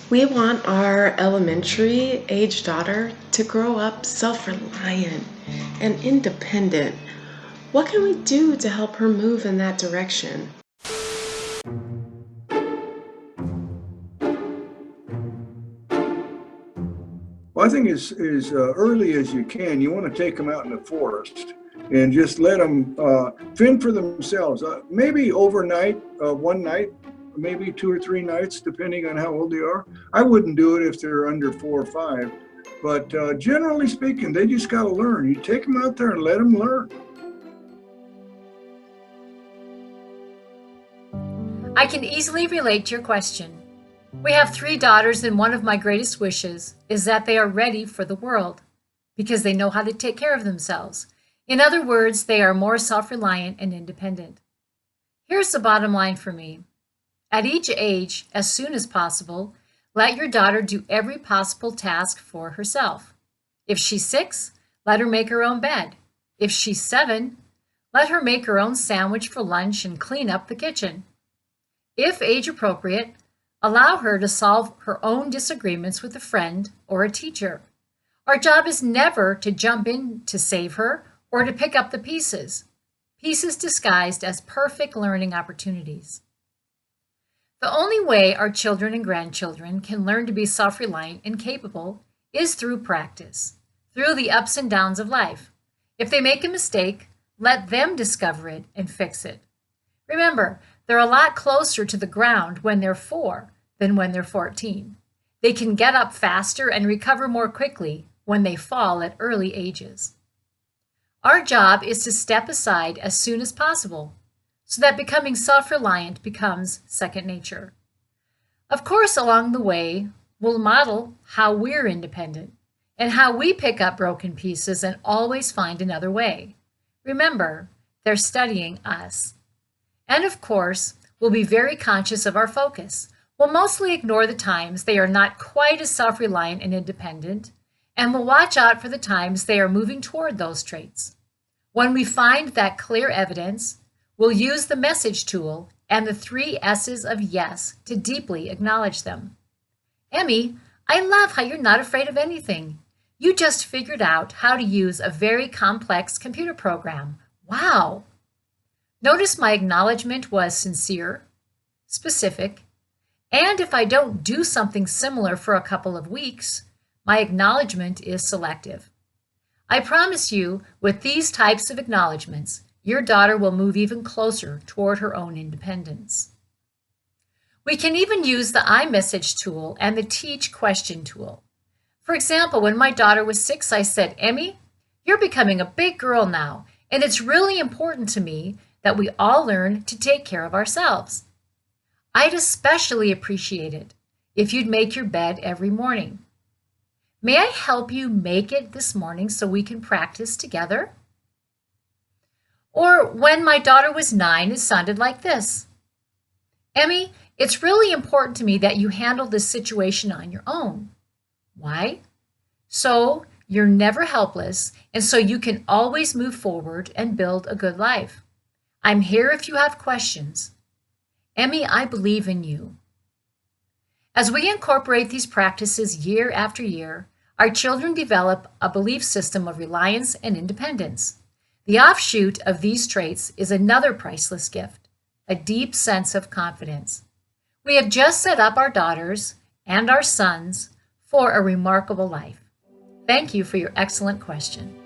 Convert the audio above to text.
We want our elementary age daughter to grow up self-reliant and independent. What can we do to help her move in that direction? Well, I think as early as you can, you want to take them out in the forest and just let them fend for themselves. Maybe overnight, one night, maybe 2 or 3 nights, depending on how old they are. I wouldn't do it if they're under 4 or 5, but generally speaking, they just got to learn. You take them out there and let them learn. I can easily relate to your question. We have 3 daughters, and one of my greatest wishes is that they are ready for the world because they know how to take care of themselves. In other words, they are more self-reliant and independent. Here's the bottom line for me. At each age, as soon as possible, let your daughter do every possible task for herself. If she's 6, let her make her own bed. If she's 7, let her make her own sandwich for lunch and clean up the kitchen. If age appropriate, allow her to solve her own disagreements with a friend or a teacher. Our job is never to jump in to save her or to pick up the pieces disguised as perfect learning opportunities. The only way our children and grandchildren can learn to be self-reliant and capable is through practice, through the ups and downs of life. If they make a mistake, let them discover it and fix it. Remember, they're a lot closer to the ground when they're 4 than when they're 14. They can get up faster and recover more quickly when they fall at early ages. Our job is to step aside as soon as possible so that becoming self-reliant becomes second nature. Of course, along the way, we'll model how we're independent and how we pick up broken pieces and always find another way. Remember, they're studying us. And of course, we'll be very conscious of our focus. We'll mostly ignore the times they are not quite as self-reliant and independent, and we'll watch out for the times they are moving toward those traits. When we find that clear evidence, we'll use the message tool and the 3 S's of yes to deeply acknowledge them. Emmy, I love how you're not afraid of anything. You just figured out how to use a very complex computer program. Wow! Notice my acknowledgement was sincere, specific, and if I don't do something similar for a couple of weeks, my acknowledgement is selective. I promise you, with these types of acknowledgements, your daughter will move even closer toward her own independence. We can even use the iMessage tool and the Teach question tool. For example, when my daughter was 6, I said, Emmy, you're becoming a big girl now, and it's really important to me that we all learn to take care of ourselves. I'd especially appreciate it if you'd make your bed every morning. May I help you make it this morning so we can practice together? Or when my daughter was 9, it sounded like this. Emmy, it's really important to me that you handle this situation on your own. Why? So you're never helpless, and so you can always move forward and build a good life. I'm here if you have questions. Emmy, I believe in you. As we incorporate these practices year after year, our children develop a belief system of reliance and independence. The offshoot of these traits is another priceless gift, a deep sense of confidence. We have just set up our daughters and our sons for a remarkable life. Thank you for your excellent question.